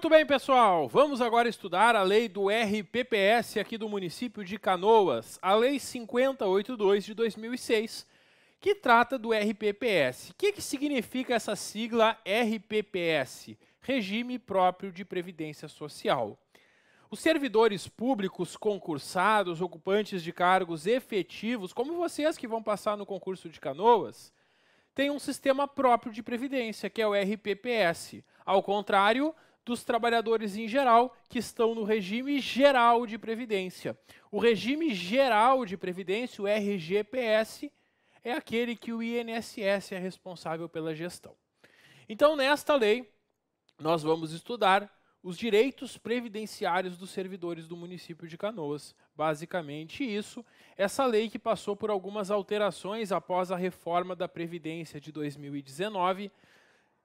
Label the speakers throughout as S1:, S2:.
S1: Muito bem, pessoal. Vamos agora estudar a lei do RPPS aqui do município de Canoas, a Lei 5082 de 2006, que trata do RPPS. O que significa essa sigla RPPS? Regime Próprio de Previdência Social. Os servidores públicos concursados, ocupantes de cargos efetivos, como vocês que vão passar no concurso de Canoas, têm um sistema próprio de previdência, que é o RPPS. Ao contrário dos trabalhadores em geral, que estão no regime geral de previdência. O regime geral de previdência, o RGPS, é aquele que o INSS é responsável pela gestão. Então, nesta lei, nós vamos estudar os direitos previdenciários dos servidores do município de Canoas. Basicamente isso, essa lei que passou por algumas alterações após a reforma da Previdência de 2019.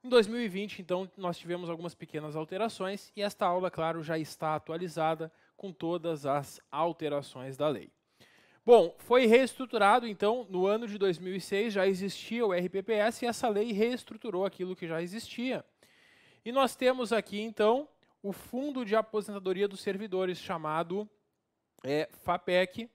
S1: Em 2020, então, nós tivemos algumas pequenas alterações e esta aula, claro, já está atualizada com todas as alterações da lei. Bom, foi reestruturado, então, no ano de 2006 já existia o RPPS e essa lei reestruturou aquilo que já existia. E nós temos aqui, então, o Fundo de Aposentadoria dos Servidores, chamado FAPEC,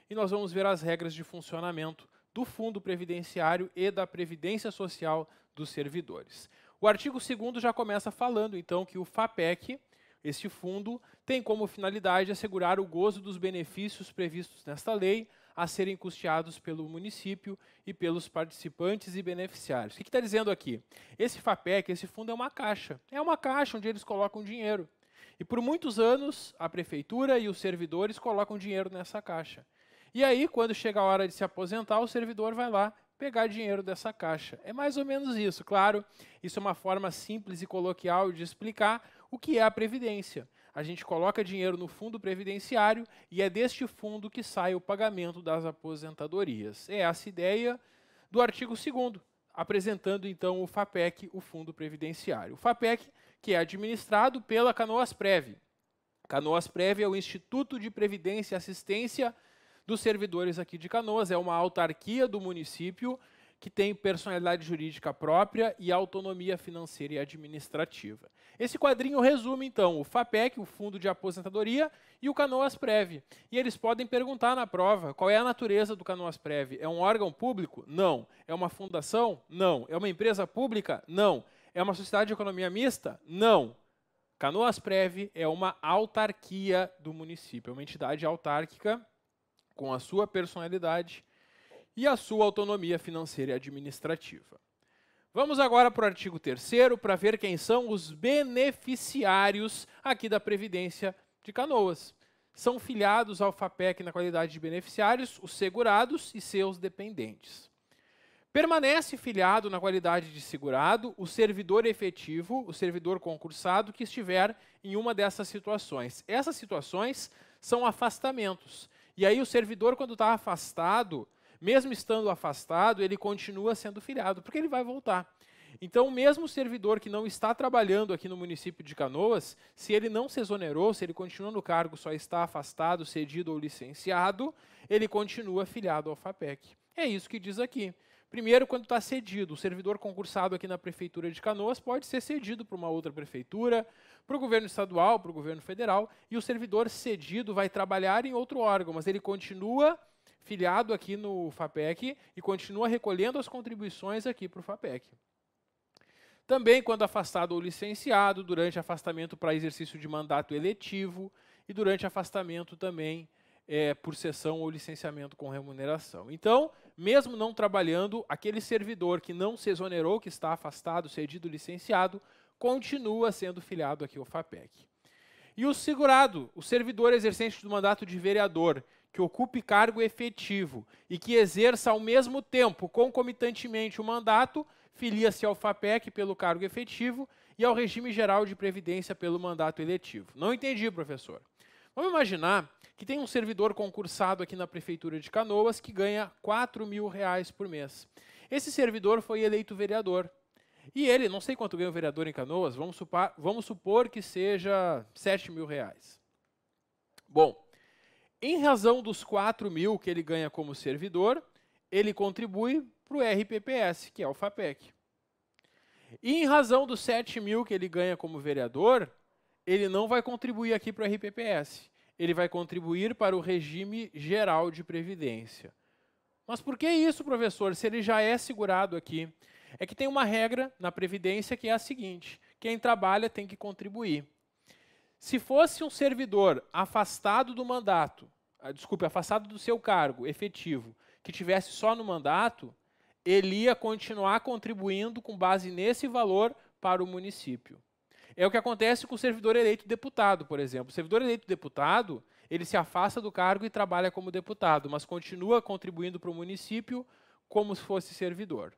S1: e nós vamos ver as regras de funcionamento do Fundo Previdenciário e da Previdência Social dos servidores. O artigo 2º já começa falando, então, que o FAPEC, este fundo, tem como finalidade assegurar o gozo dos benefícios previstos nesta lei a serem custeados pelo município e pelos participantes e beneficiários. O que está dizendo aqui? Esse FAPEC, esse fundo é uma caixa onde eles colocam dinheiro. E por muitos anos, a prefeitura e os servidores colocam dinheiro nessa caixa. E aí, quando chega a hora de se aposentar, o servidor vai lá pegar dinheiro dessa caixa. É mais ou menos isso, claro. Isso é uma forma simples e coloquial de explicar o que é a Previdência. A gente coloca dinheiro no fundo previdenciário e é deste fundo que sai o pagamento das aposentadorias. É essa ideia do artigo 2º, apresentando então o FAPEC, o Fundo Previdenciário. O FAPEC, que é administrado pela Canoasprev. Canoasprev é o Instituto de Previdência e Assistência dos servidores aqui de Canoas, é uma autarquia do município que tem personalidade jurídica própria e autonomia financeira e administrativa. Esse quadrinho resume, então, o FAPEC, o Fundo de Aposentadoria, e o Canoasprev. E eles podem perguntar na prova qual é a natureza do Canoasprev. É um órgão público? Não. É uma fundação? Não. É uma empresa pública? Não. É uma sociedade de economia mista? Não. Canoasprev é uma autarquia do município, é uma entidade autárquica com a sua personalidade e a sua autonomia financeira e administrativa. Vamos agora para o artigo 3º para ver quem são os beneficiários aqui da Previdência de Canoas. São filiados ao FAPEC na qualidade de beneficiários, os segurados e seus dependentes. Permanece filiado na qualidade de segurado o servidor efetivo, o servidor concursado que estiver em uma dessas situações. Essas situações são afastamentos. E aí o servidor, quando está afastado, mesmo estando afastado, ele continua sendo filiado, porque ele vai voltar. Então, mesmo o servidor que não está trabalhando aqui no município de Canoas, se ele não se exonerou, se ele continua no cargo, só está afastado, cedido ou licenciado, ele continua filiado ao FAPEC. É isso que diz aqui. Primeiro, quando está cedido, o servidor concursado aqui na Prefeitura de Canoas pode ser cedido para uma outra prefeitura, para o governo estadual, para o governo federal, e o servidor cedido vai trabalhar em outro órgão, mas ele continua filiado aqui no FAPEC e continua recolhendo as contribuições aqui para o FAPEC. Também, quando afastado ou licenciado, durante afastamento para exercício de mandato eletivo e durante afastamento também por cessão ou licenciamento com remuneração. Então, mesmo não trabalhando, aquele servidor que não se exonerou, que está afastado, cedido, licenciado, continua sendo filiado aqui ao FAPEC. E o segurado, o servidor exercente do mandato de vereador, que ocupe cargo efetivo e que exerça ao mesmo tempo, concomitantemente, o mandato, filia-se ao FAPEC pelo cargo efetivo e ao regime geral de previdência pelo mandato eletivo. Não entendi, professor. Vamos imaginar que tem um servidor concursado aqui na Prefeitura de Canoas que ganha R$4.000 por mês. Esse servidor foi eleito vereador. E ele, não sei quanto ganha o vereador em Canoas, vamos supor que seja R$7.000. Bom, em razão dos 4.000 que ele ganha como servidor, ele contribui para o RPPS, que é o FAPEC. E em razão dos 7.000 que ele ganha como vereador, ele não vai contribuir aqui para o RPPS. Ele vai contribuir para o regime geral de previdência. Mas por que isso, professor, se ele já é segurado aqui? É que tem uma regra na Previdência que é a seguinte: quem trabalha tem que contribuir. Se fosse um servidor afastado do mandato, afastado do seu cargo efetivo, que tivesse só no mandato, ele ia continuar contribuindo com base nesse valor para o município. É o que acontece com o servidor eleito deputado, por exemplo. O servidor eleito deputado, ele se afasta do cargo e trabalha como deputado, mas continua contribuindo para o município como se fosse servidor.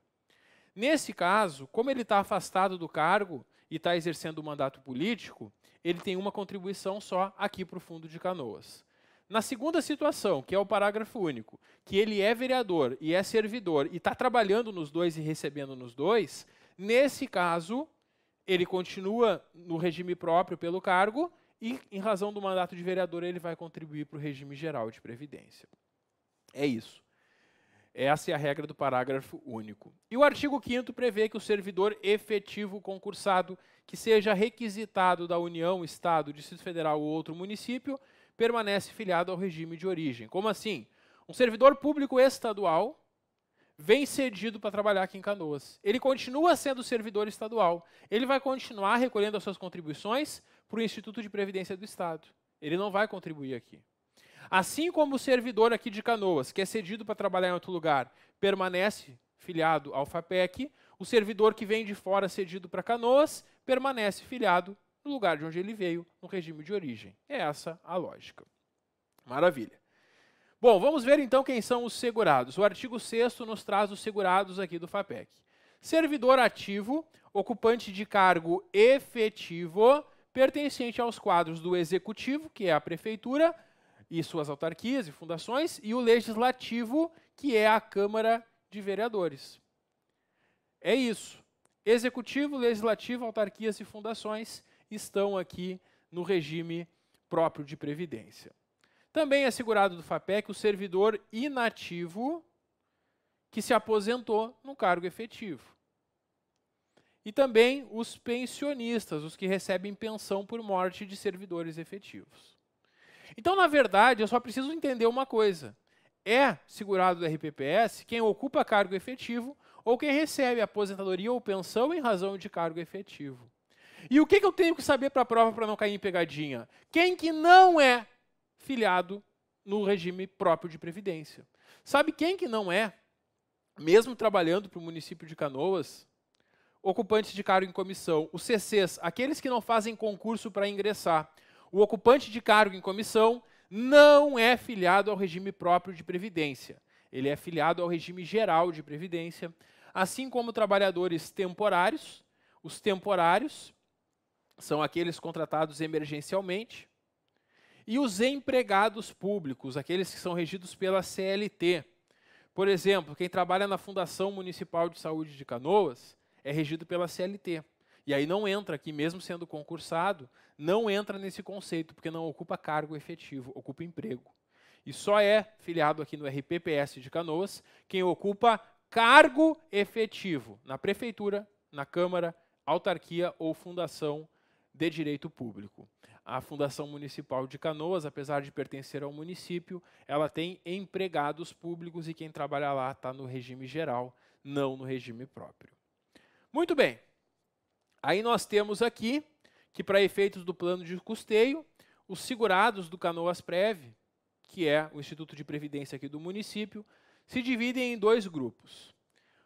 S1: Nesse caso, como ele está afastado do cargo e está exercendo o mandato político, ele tem uma contribuição só aqui para o Fundo de Canoas. Na segunda situação, que é o parágrafo único, que ele é vereador e é servidor e está trabalhando nos dois e recebendo nos dois, nesse caso, ele continua no regime próprio pelo cargo e, em razão do mandato de vereador, ele vai contribuir para o regime geral de previdência. É isso. Essa é a regra do parágrafo único. E o artigo 5º prevê que o servidor efetivo concursado, que seja requisitado da União, Estado, Distrito Federal ou outro município, permanece filiado ao regime de origem. Como assim? Um servidor público estadual vem cedido para trabalhar aqui em Canoas. Ele continua sendo servidor estadual. Ele vai continuar recolhendo as suas contribuições para o Instituto de Previdência do Estado. Ele não vai contribuir aqui. Assim como o servidor aqui de Canoas, que é cedido para trabalhar em outro lugar, permanece filiado ao FAPEC, o servidor que vem de fora cedido para Canoas permanece filiado no lugar de onde ele veio, no regime de origem. É essa a lógica. Maravilha. Bom, vamos ver então quem são os segurados. O artigo 6º nos traz os segurados aqui do FAPEC. Servidor ativo, ocupante de cargo efetivo, pertencente aos quadros do Executivo, que é a Prefeitura, e suas autarquias e fundações, e o Legislativo, que é a Câmara de Vereadores. É isso. Executivo, Legislativo, autarquias e fundações estão aqui no regime próprio de previdência. Também é segurado do FAPEC o servidor inativo que se aposentou no cargo efetivo. E também os pensionistas, os que recebem pensão por morte de servidores efetivos. Então, na verdade, eu só preciso entender uma coisa. É segurado do RPPS quem ocupa cargo efetivo ou quem recebe aposentadoria ou pensão em razão de cargo efetivo. E o que eu tenho que saber para a prova para não cair em pegadinha? Quem que não é filiado no regime próprio de previdência? Sabe quem que não é, mesmo trabalhando para o município de Canoas? Ocupantes de cargo em comissão, os CCs, aqueles que não fazem concurso para ingressar. O ocupante de cargo em comissão não é filiado ao regime próprio de previdência. Ele é filiado ao regime geral de previdência, assim como trabalhadores temporários. Os temporários são aqueles contratados emergencialmente. E os empregados públicos, aqueles que são regidos pela CLT. Por exemplo, quem trabalha na Fundação Municipal de Saúde de Canoas é regido pela CLT. E aí não entra aqui, mesmo sendo concursado, não entra nesse conceito, porque não ocupa cargo efetivo, ocupa emprego. E só é filiado aqui no RPPS de Canoas quem ocupa cargo efetivo na prefeitura, na Câmara, autarquia ou fundação de direito público. A Fundação Municipal de Canoas, apesar de pertencer ao município, ela tem empregados públicos e quem trabalha lá está no regime geral, não no regime próprio. Muito bem. Aí nós temos aqui que, para efeitos do plano de custeio, os segurados do Canoas Prev, que é o Instituto de Previdência aqui do município, se dividem em dois grupos.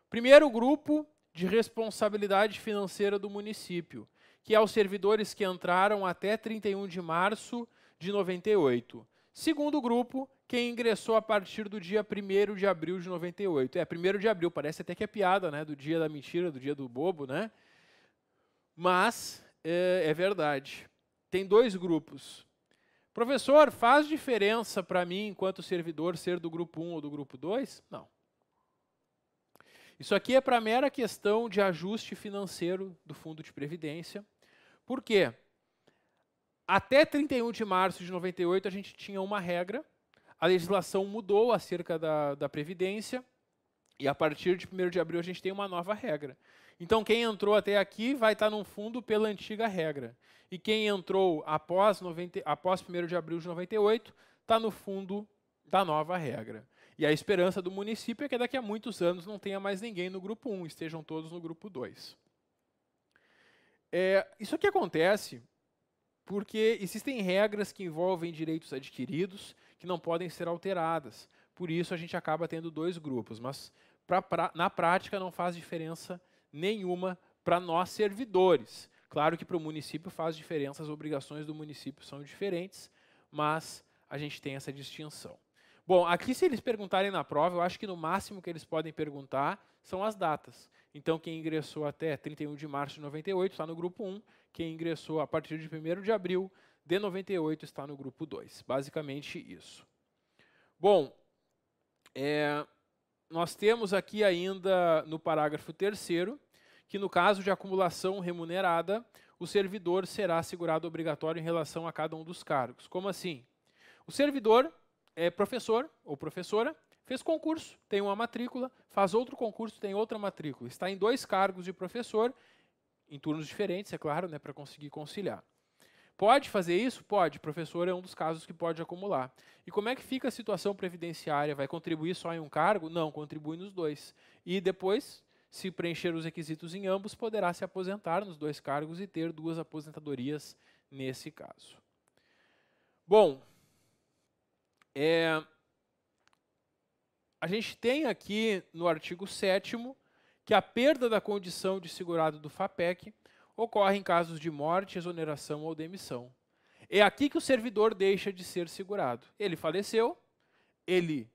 S1: Primeiro grupo, de responsabilidade financeira do município, que é os servidores que entraram até 31 de março de 98. Segundo grupo, quem ingressou a partir do dia 1º de abril de 98. 1º de abril, parece até que é piada, né? Do dia da mentira, do dia do bobo, né? Mas é verdade. Tem dois grupos. Professor, faz diferença para mim, enquanto servidor, ser do grupo 1 ou do grupo 2? Não. Isso aqui é para mera questão de ajuste financeiro do Fundo de Previdência. Por quê? Até 31 de março de 98, a gente tinha uma regra, a legislação mudou acerca da Previdência, E a partir de 1º de abril a gente tem uma nova regra. Então quem entrou até aqui vai estar no fundo pela antiga regra. E quem entrou após 1º de abril de 98 está no fundo da nova regra. E a esperança do município é que daqui a muitos anos não tenha mais ninguém no grupo 1, estejam todos no grupo 2. Isso aqui acontece porque existem regras que envolvem direitos adquiridos que não podem ser alteradas. Por isso a gente acaba tendo 2 grupos, mas na prática não faz diferença nenhuma para nós servidores. Claro que para o município faz diferença, as obrigações do município são diferentes, mas a gente tem essa distinção. Bom, aqui se eles perguntarem na prova, eu acho que no máximo que eles podem perguntar são as datas. Então quem ingressou até 31 de março de 98 está no grupo 1, quem ingressou a partir de 1º de abril de 98 está no grupo 2. Basicamente isso. Bom, nós temos aqui ainda no parágrafo 3º, que no caso de acumulação remunerada, o servidor será assegurado obrigatório em relação a cada um dos cargos. Como assim? O servidor é professor ou professora, fez concurso, tem uma matrícula, faz outro concurso, tem outra matrícula. Está em 2 cargos de professor, em turnos diferentes, é claro, né, para conseguir conciliar. Pode fazer isso? Pode. Professor é um dos casos que pode acumular. E como é que fica a situação previdenciária? Vai contribuir só em um cargo? Não, contribui nos 2. E depois, se preencher os requisitos em ambos, poderá se aposentar nos 2 cargos e ter 2 aposentadorias nesse caso. Bom, a gente tem aqui no artigo 7º que a perda da condição de segurado do FAPEC ocorre em casos de morte, exoneração ou demissão. É aqui que o servidor deixa de ser segurado. Ele faleceu, ele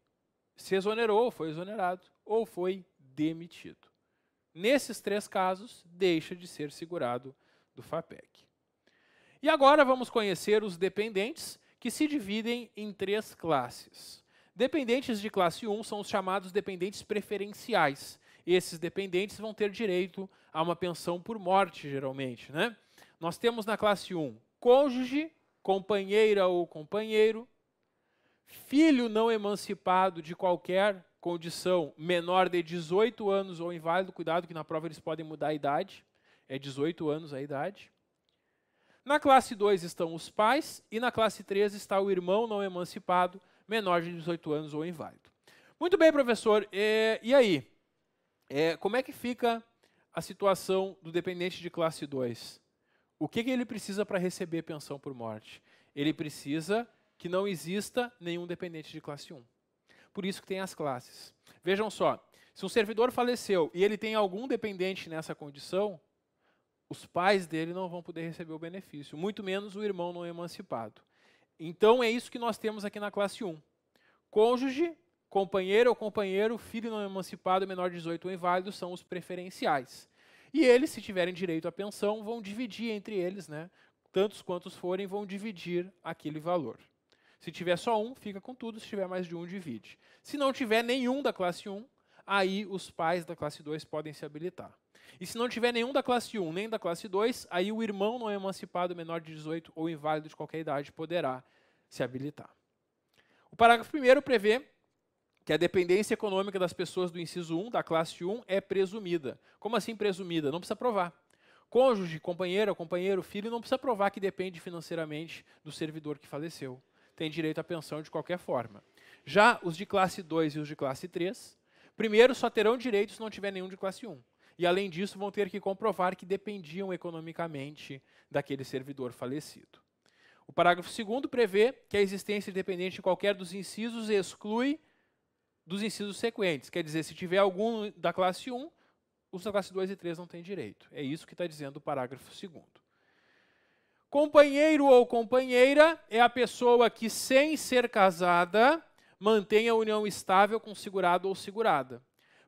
S1: se exonerou, foi exonerado, ou foi demitido. Nesses 3 casos, deixa de ser segurado do FAPEC. E agora vamos conhecer os dependentes, que se dividem em 3 classes. Dependentes de classe 1 são os chamados dependentes preferenciais. Esses dependentes vão ter direito a uma pensão por morte, geralmente, né? Nós temos na classe 1, cônjuge, companheira ou companheiro, filho não emancipado de qualquer condição menor de 18 anos ou inválido, cuidado que na prova eles podem mudar a idade, é 18 anos a idade. Na classe 2 estão os pais e na classe 3 está o irmão não emancipado, menor de 18 anos ou inválido. Muito bem, professor, e aí? Como é que fica a situação do dependente de classe 2? O que ele precisa para receber pensão por morte? Ele precisa que não exista nenhum dependente de classe 1. Por isso que tem as classes. Vejam só, se um servidor faleceu e ele tem algum dependente nessa condição, os pais dele não vão poder receber o benefício, muito menos o irmão não emancipado. Então é isso que nós temos aqui na classe 1. Cônjuge, companheiro ou companheiro, filho não emancipado, menor de 18 ou inválido, são os preferenciais. E eles, se tiverem direito à pensão, vão dividir entre eles, né? Tantos quantos forem, vão dividir aquele valor. Se tiver só um, fica com tudo, se tiver mais de um, divide. Se não tiver nenhum da classe 1, aí os pais da classe 2 podem se habilitar. E se não tiver nenhum da classe 1 nem da classe 2, aí o irmão não emancipado, menor de 18 ou inválido de qualquer idade, poderá se habilitar. O parágrafo 1º prevê que a dependência econômica das pessoas do inciso 1, da classe 1, é presumida. Como assim presumida? Não precisa provar. Cônjuge, companheira, companheiro, filho, não precisa provar que depende financeiramente do servidor que faleceu. Tem direito à pensão de qualquer forma. Já os de classe 2 e os de classe 3, primeiro só terão direito se não tiver nenhum de classe 1. E, além disso, vão ter que comprovar que dependiam economicamente daquele servidor falecido. O parágrafo 2º prevê que a existência de dependente em qualquer dos incisos exclui dos incisos sequentes. Quer dizer, se tiver algum da classe 1, os da classe 2 e 3 não têm direito. É isso que está dizendo o parágrafo 2º. Companheiro ou companheira é a pessoa que, sem ser casada, mantém a união estável com segurado ou segurada.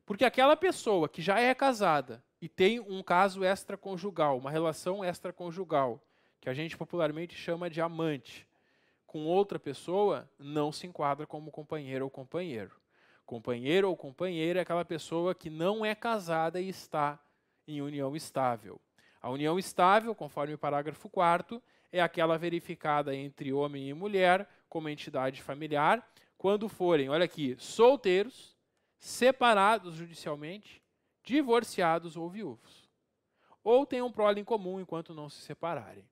S1: Porque aquela pessoa que já é casada e tem um caso extraconjugal, uma relação extraconjugal, que a gente popularmente chama de amante, com outra pessoa, não se enquadra como companheiro ou companheiro. Companheiro ou companheira é aquela pessoa que não é casada e está em união estável. A união estável, conforme o parágrafo 4º, é aquela verificada entre homem e mulher como entidade familiar, quando forem, olha aqui, solteiros, separados judicialmente, divorciados ou viúvos. Ou tenham prole em comum enquanto não se separarem.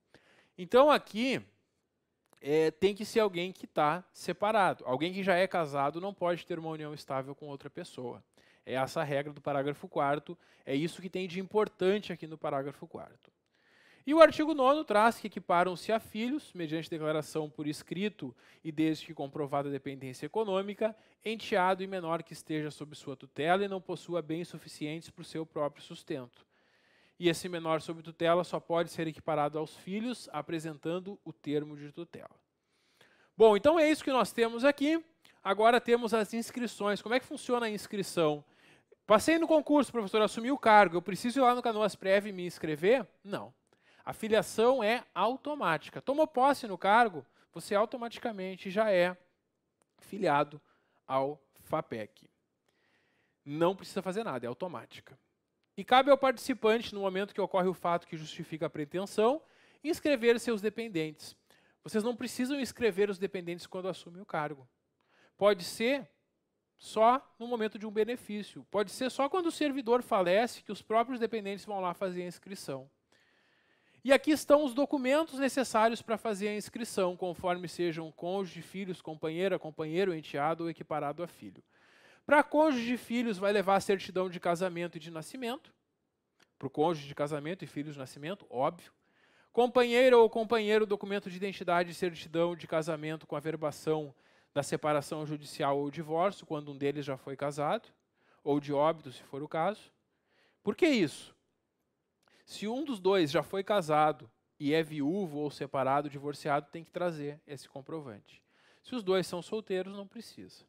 S1: Então aqui tem que ser alguém que está separado. Alguém que já é casado não pode ter uma união estável com outra pessoa. É essa a regra do parágrafo 4º, é isso que tem de importante aqui no parágrafo 4º. E o artigo 9º traz que equiparam-se a filhos, mediante declaração por escrito e desde que comprovada a dependência econômica, enteado e menor que esteja sob sua tutela e não possua bens suficientes para o seu próprio sustento. E esse menor sob tutela só pode ser equiparado aos filhos, apresentando o termo de tutela. Bom, então é isso que nós temos aqui. Agora temos as inscrições. Como é que funciona a inscrição? Passei no concurso, professor, assumi o cargo. Eu preciso ir lá no Canoasprev e me inscrever? Não. A filiação é automática. Tomou posse no cargo, você automaticamente já é filiado ao FAPEC. Não precisa fazer nada, é automática. E cabe ao participante, no momento que ocorre o fato que justifica a pretensão, inscrever seus dependentes. Vocês não precisam inscrever os dependentes quando assumem o cargo. Pode ser só no momento de um benefício. Pode ser só quando o servidor falece que os próprios dependentes vão lá fazer a inscrição. E aqui estão os documentos necessários para fazer a inscrição, conforme sejam cônjuge, filhos, companheira, companheiro, enteado ou equiparado a filho. Para cônjuge e filhos, vai levar a certidão de casamento e de nascimento. Para o cônjuge de casamento e filhos de nascimento, óbvio. Companheira ou companheiro, documento de identidade e certidão de casamento com averbação da separação judicial ou divórcio, quando um deles já foi casado, ou de óbito, se for o caso. Por que isso? Se um dos dois já foi casado e é viúvo ou separado, divorciado, tem que trazer esse comprovante. Se os dois são solteiros, não precisa.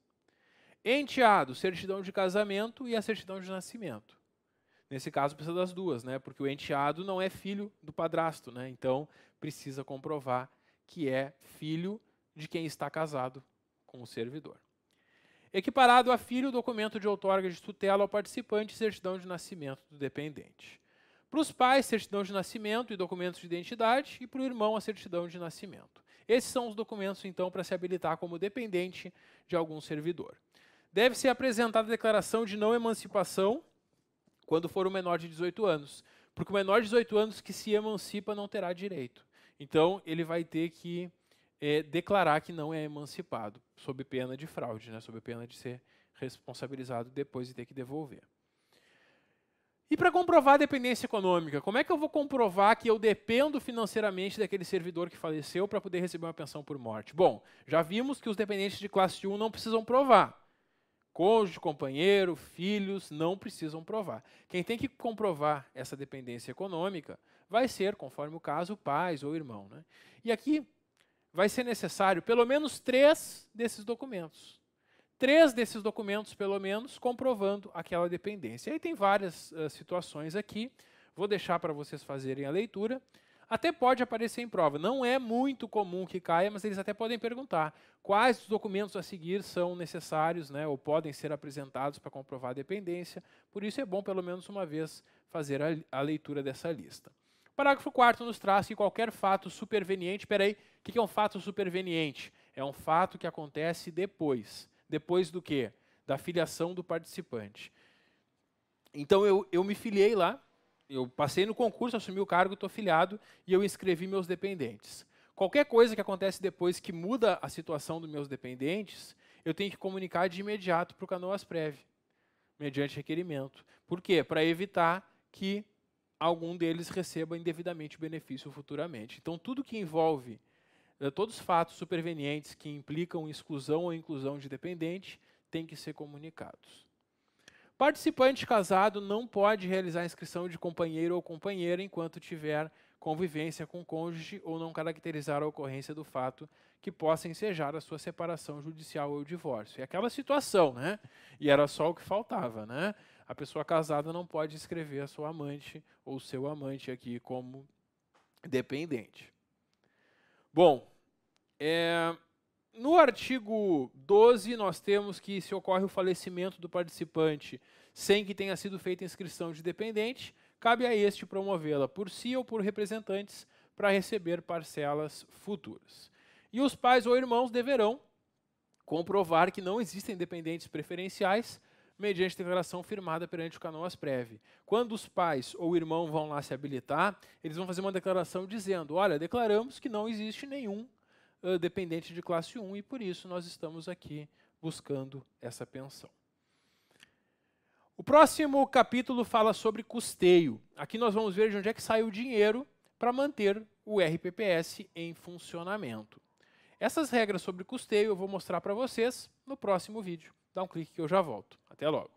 S1: Enteado, certidão de casamento e a certidão de nascimento. Nesse caso, precisa das duas, né? Porque o enteado não é filho do padrasto, né? Então, precisa comprovar que é filho de quem está casado com o servidor. Equiparado a filho, documento de outorga de tutela ao participante e certidão de nascimento do dependente. Para os pais, certidão de nascimento e documentos de identidade, e para o irmão, a certidão de nascimento. Esses são os documentos, então, para se habilitar como dependente de algum servidor. Deve ser apresentada a declaração de não emancipação quando for o menor de 18 anos, porque o menor de 18 anos que se emancipa não terá direito. Então, ele vai ter que declarar que não é emancipado, sob pena de fraude, né, sob pena de ser responsabilizado depois de ter que devolver. E para comprovar a dependência econômica, como é que eu vou comprovar que eu dependo financeiramente daquele servidor que faleceu para poder receber uma pensão por morte? Bom, já vimos que os dependentes de classe 1 não precisam provar. Cônjuge, companheiro, filhos, não precisam provar. Quem tem que comprovar essa dependência econômica vai ser, conforme o caso, pais ou irmão, né? E aqui vai ser necessário pelo menos 3 desses documentos. 3 desses documentos, pelo menos, comprovando aquela dependência. E aí tem várias situações aqui, vou deixar para vocês fazerem a leitura. Até pode aparecer em prova. Não é muito comum que caia, mas eles até podem perguntar quais dos documentos a seguir são necessários, né, ou podem ser apresentados para comprovar a dependência. Por isso é bom, pelo menos uma vez, fazer a leitura dessa lista. O parágrafo 4º nos traz que qualquer fato superveniente... Peraí, o que é um fato superveniente? É um fato que acontece depois. Depois do quê? Da filiação do participante. Então, eu me filiei lá, eu passei no concurso, assumi o cargo, estou filiado e eu inscrevi meus dependentes. Qualquer coisa que acontece depois que muda a situação dos meus dependentes, eu tenho que comunicar de imediato para o Canoasprev, mediante requerimento. Por quê? Para evitar que algum deles receba indevidamente o benefício futuramente. Então, tudo que envolve, todos os fatos supervenientes que implicam exclusão ou inclusão de dependente, tem que ser comunicados. Participante casado não pode realizar a inscrição de companheiro ou companheira enquanto tiver convivência com o cônjuge ou não caracterizar a ocorrência do fato que possa ensejar a sua separação judicial ou divórcio. É aquela situação, né? E era só o que faltava, né? A pessoa casada não pode inscrever a sua amante ou seu amante aqui como dependente. Bom, no artigo 12, nós temos que se ocorre o falecimento do participante sem que tenha sido feita inscrição de dependente, cabe a este promovê-la por si ou por representantes para receber parcelas futuras. E os pais ou irmãos deverão comprovar que não existem dependentes preferenciais mediante declaração firmada perante o Canoasprev. Quando os pais ou o irmão vão lá se habilitar, eles vão fazer uma declaração dizendo, olha, declaramos que não existe nenhum dependente de classe 1 e por isso nós estamos aqui buscando essa pensão. O próximo capítulo fala sobre custeio. Aqui nós vamos ver de onde é que sai o dinheiro para manter o RPPS em funcionamento. Essas regras sobre custeio eu vou mostrar para vocês no próximo vídeo. Dá um clique que eu já volto. Até logo.